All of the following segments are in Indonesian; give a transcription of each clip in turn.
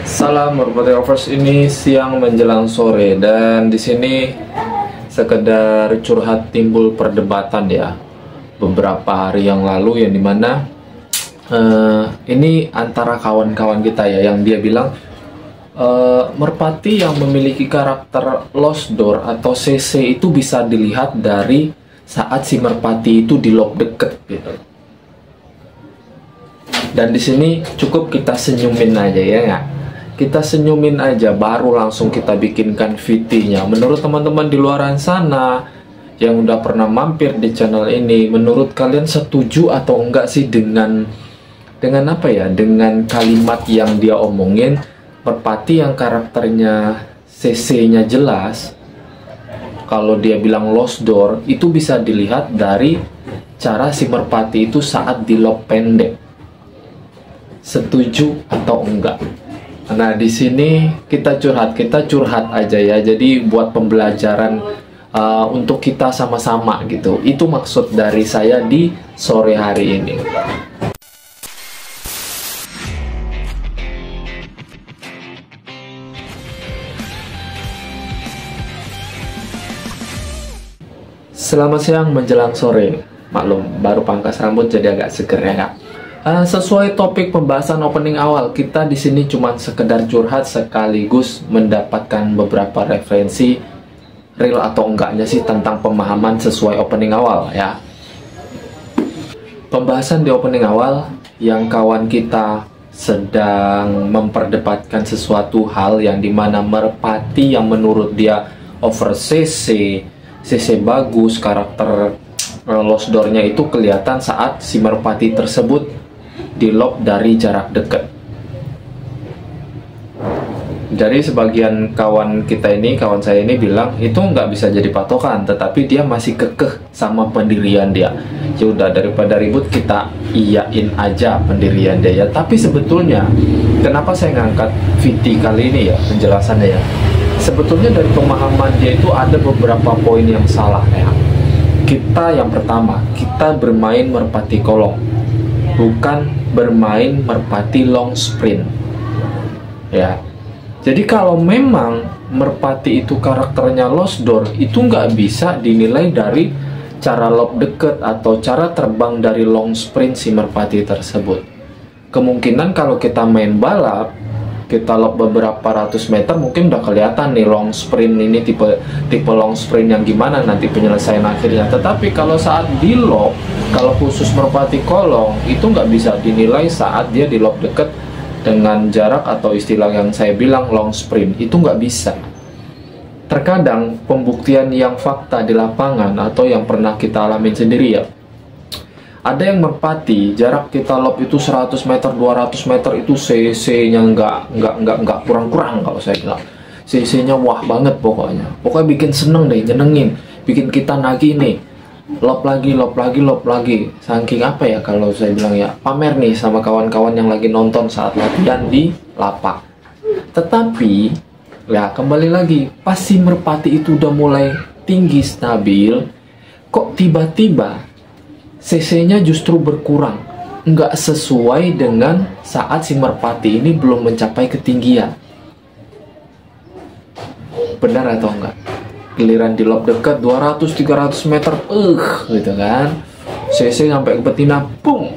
Salam merpati lovers, ini siang menjelang sore dan di sini sekedar curhat timbul perdebatan ya beberapa hari yang lalu yang dimana ini antara kawan-kawan kita ya yang dia bilang merpati yang memiliki karakter lost door atau CC itu bisa dilihat dari saat si merpati itu di lock deket gitu. Dan di sini cukup kita senyumin aja ya nggak? Kita senyumin aja baru langsung kita bikinkan VT-nya. Menurut teman-teman di luaran sana yang udah pernah mampir di channel ini, menurut kalian setuju atau enggak sih dengan apa ya? Dengan kalimat yang dia omongin, merpati yang karakternya CC-nya jelas. Kalau dia bilang lost door, itu bisa dilihat dari cara si merpati itu saat di lock pendek. Setuju atau enggak? Nah, di sini kita curhat aja ya. Jadi buat pembelajaran untuk kita sama-sama gitu. Itu maksud dari saya di sore hari ini. Selamat siang menjelang sore. Maklum, baru pangkas rambut jadi agak seger ya kak. Sesuai topik pembahasan opening awal, kita di sini cuma sekedar curhat sekaligus mendapatkan beberapa referensi real atau enggaknya sih tentang pemahaman sesuai opening awal ya. Pembahasan di opening awal yang kawan kita sedang memperdebatkan sesuatu hal yang dimana merpati yang menurut dia over CC bagus, karakter lost door-nya itu kelihatan saat si merpati tersebut di lock dari jarak dekat. Dari sebagian kawan saya ini bilang itu nggak bisa jadi patokan, tetapi dia masih kekeh sama pendirian dia. Ya udah, daripada ribut kita iyain aja pendirian dia ya. Tapi sebetulnya kenapa saya ngangkat VT kali ini ya penjelasannya ya? Sebetulnya dari pemahaman dia itu ada beberapa poin yang salah ya. Kita yang pertama, kita bermain merpati kolong, bukan bermain merpati long sprint ya. Jadi kalau memang merpati itu karakternya lost door, itu nggak bisa dinilai dari cara lock deket atau cara terbang dari long sprint si merpati tersebut. Kemungkinan kalau kita main balap, kita lock beberapa ratus meter, mungkin udah kelihatan nih long sprint ini tipe long sprint yang gimana nanti penyelesaian akhirnya. Tetapi kalau saat di lock, kalau khusus merpati kolong, itu nggak bisa dinilai saat dia di lock deket dengan jarak atau istilah yang saya bilang long sprint, itu nggak bisa. Terkadang pembuktian yang fakta di lapangan atau yang pernah kita alamin sendiri ya, ada yang merpati jarak kita lob itu 100 meter 200 meter itu CC-nya nggak kurang-kurang. Kalau saya bilang CC-nya wah banget, pokoknya bikin seneng deh, nyenengin, bikin kita nagih nih, lob lagi, saking apa ya, kalau saya bilang ya pamer nih sama kawan-kawan yang lagi nonton saat latihan di lapak. Tetapi ya kembali lagi, pas si merpati itu udah mulai tinggi stabil, kok tiba-tiba CC-nya justru berkurang, nggak sesuai dengan saat si merpati ini belum mencapai ketinggian. Benar atau enggak? Giliran di lob dekat 200-300 meter, gitu kan, CC sampai ke betina, boom,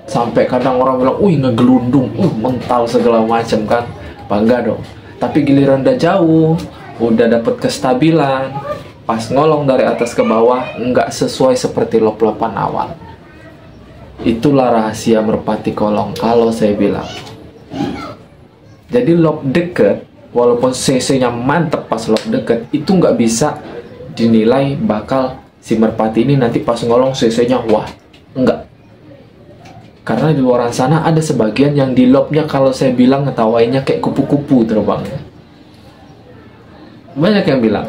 sampai kadang orang bilang, ngegelundung, mental segala macam kan, bangga dong. Tapi giliran udah jauh, udah dapet kestabilan, pas ngolong dari atas ke bawah, nggak sesuai seperti lop-lopan awal. Itulah rahasia merpati kolong kalau saya bilang. Jadi lop deket, walaupun CC-nya mantep pas lop deket, itu nggak bisa dinilai bakal si merpati ini nanti pas ngolong CC-nya wah, enggak. Karena di luar sana ada sebagian yang di lopnya kalau saya bilang ngetawainnya kayak kupu-kupu terbangnya. Banyak yang bilang,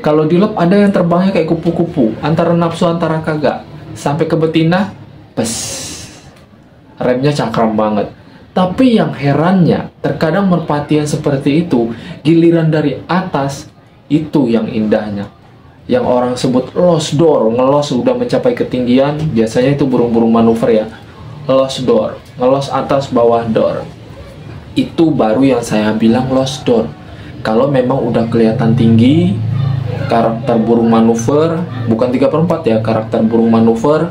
kalau di lob ada yang terbangnya kayak kupu-kupu, antara nafsu antara kagak, sampai ke betina, pes, remnya cakram banget. Tapi yang herannya, terkadang merpati yang seperti itu, giliran dari atas, itu yang indahnya. Yang orang sebut lost door, ngelos udah mencapai ketinggian, biasanya itu burung-burung manuver ya, lost door, ngelos atas bawah door. itu baru yang saya bilang lost door. Kalau memang udah kelihatan tinggi, karakter burung manuver, bukan 3/4 ya, karakter burung manuver,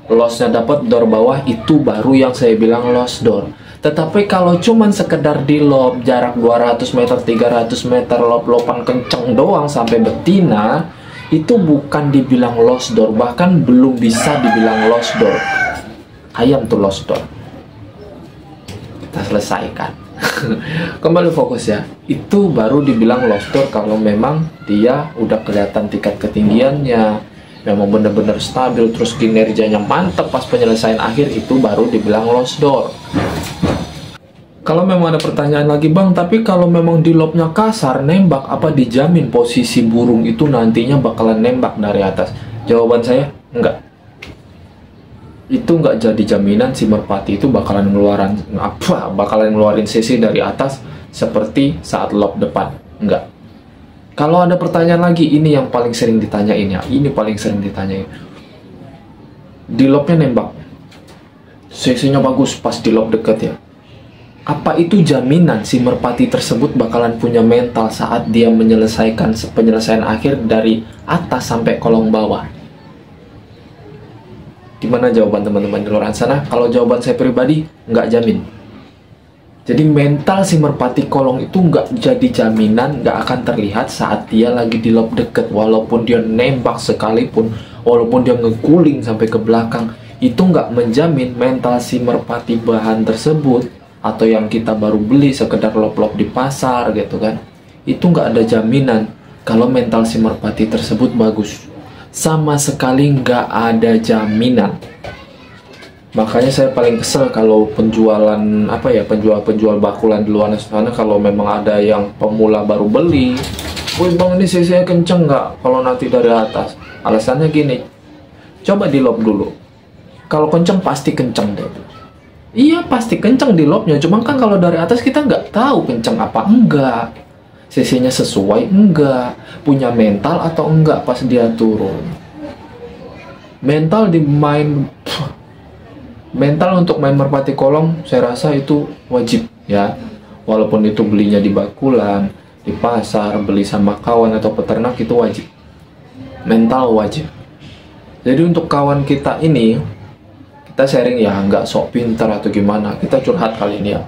lossnya dapat door bawah, itu baru yang saya bilang lost door. Tetapi kalau cuman sekedar di lob jarak 200 meter, 300 meter, lob-loban kenceng doang sampai betina, itu bukan dibilang lost door, bahkan belum bisa dibilang lost door. Ayam tuh lost door. Kita selesaikan. Kembali fokus ya. Itu baru dibilang lost door kalau memang dia udah kelihatan tingkat ketinggiannya, memang benar-benar stabil, terus kinerjanya mantap pas penyelesaian akhir, itu baru dibilang lost door. Kalau memang ada pertanyaan lagi, Bang, tapi kalau memang di lobnya kasar, nembak, apa dijamin posisi burung itu nantinya bakalan nembak dari atas? Jawaban saya, enggak. Itu enggak jadi jaminan si merpati itu bakalan ngeluarin sisi dari atas seperti saat lob depan. Enggak. Kalau ada pertanyaan lagi, ini yang paling sering ditanyain ya. Ini paling sering ditanyain. Di lobnya nembak, sisinya bagus pas di lob deket ya. Apa itu jaminan si merpati tersebut bakalan punya mental saat dia menyelesaikan penyelesaian akhir dari atas sampai kolong bawah? Gimana jawaban teman-teman di luar sana? Kalau jawaban saya pribadi, nggak jamin. Jadi mental si merpati kolong itu nggak jadi jaminan, nggak akan terlihat saat dia lagi di lob deket. Walaupun dia nembak sekalipun, walaupun dia ngeguling sampai ke belakang, itu nggak menjamin mental si merpati bahan tersebut, atau yang kita baru beli sekedar lob-lob di pasar gitu kan, itu nggak ada jaminan kalau mental si merpati tersebut bagus. Sama sekali nggak ada jaminan. Makanya saya paling kesel kalau penjualan penjual bakulan di luar sana, kalau memang ada yang pemula baru beli, "Woi bang, ini cc-nya kenceng nggak kalau nanti dari atas?" Alasannya gini, coba di lob dulu, kalau kenceng pasti kenceng deh. Iya pasti kenceng di lobnya, cuma kan kalau dari atas kita nggak tahu kenceng apa enggak, cc-nya sesuai enggak, punya mental atau enggak pas dia turun. Mental untuk main merpati kolong saya rasa itu wajib ya, walaupun itu belinya di bakulan, di pasar, beli sama kawan atau peternak, itu wajib, mental wajib. Jadi untuk kawan kita ini, kita sharing ya, nggak sok pintar atau gimana, kita curhat kali ini ya.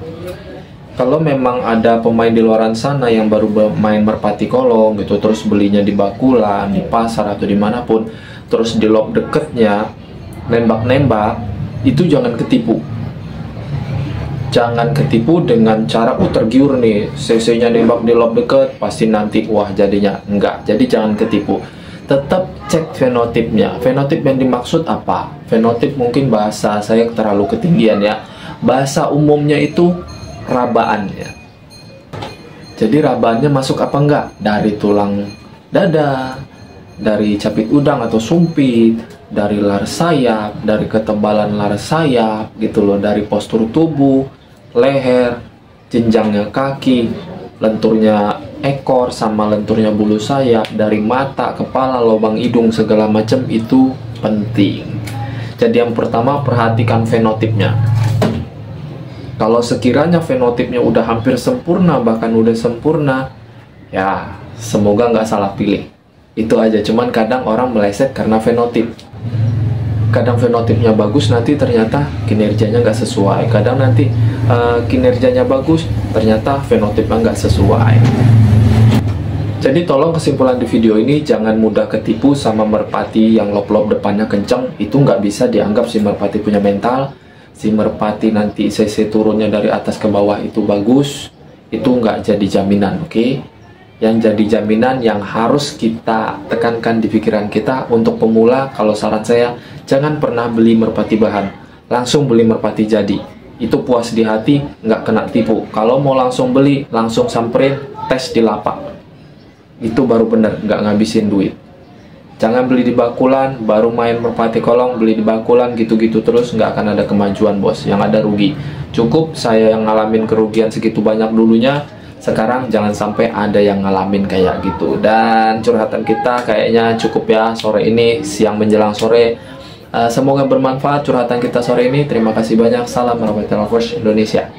Kalau memang ada pemain di luaran sana yang baru main merpati kolong gitu, terus belinya di bakulan, di pasar atau dimanapun, terus di lob deketnya nembak-nembak, itu jangan ketipu. Jangan ketipu dengan cara tergiur nih, cc-nya nembak di lob deket, pasti nanti wah jadinya. Enggak, jadi jangan ketipu. Tetap cek fenotipnya. Fenotip yang dimaksud apa? Fenotip mungkin bahasa saya terlalu ketinggian ya. Bahasa umumnya itu rabaannya. Jadi rabaannya masuk apa enggak? Dari tulang dada, dari capit udang atau sumpit, dari lar sayap, dari ketebalan lar sayap gitu loh, dari postur tubuh, leher, jenjangnya kaki, lenturnya ekor sama lenturnya bulu sayap, dari mata, kepala, lubang hidung, segala macam itu penting. Jadi yang pertama, perhatikan fenotipnya. Kalau sekiranya fenotipnya udah hampir sempurna, bahkan udah sempurna, ya semoga nggak salah pilih. Itu aja, cuman kadang orang meleset karena fenotip. Kadang fenotipnya bagus, nanti ternyata kinerjanya nggak sesuai. Kadang nanti kinerjanya bagus, ternyata fenotipnya nggak sesuai. Jadi tolong kesimpulan di video ini, jangan mudah ketipu sama merpati yang lob-lob depannya kenceng. Itu nggak bisa dianggap si merpati punya mental. Si merpati nanti cc turunnya dari atas ke bawah itu bagus, itu nggak jadi jaminan, oke? Yang jadi jaminan yang harus kita tekankan di pikiran kita untuk pemula, kalau saran saya, jangan pernah beli merpati bahan, langsung beli merpati jadi. Itu puas di hati, nggak kena tipu. Kalau mau langsung beli, langsung samperin, tes di lapak. Itu baru bener, nggak ngabisin duit. Jangan beli di bakulan, baru main merpati kolong, beli di bakulan, gitu-gitu terus, nggak akan ada kemajuan bos, yang ada rugi. Cukup saya yang ngalamin kerugian segitu banyak dulunya, sekarang jangan sampai ada yang ngalamin kayak gitu. Dan curhatan kita kayaknya cukup ya sore ini, siang menjelang sore. Semoga bermanfaat curhatan kita sore ini. Terima kasih banyak, salam merpati lovers Indonesia.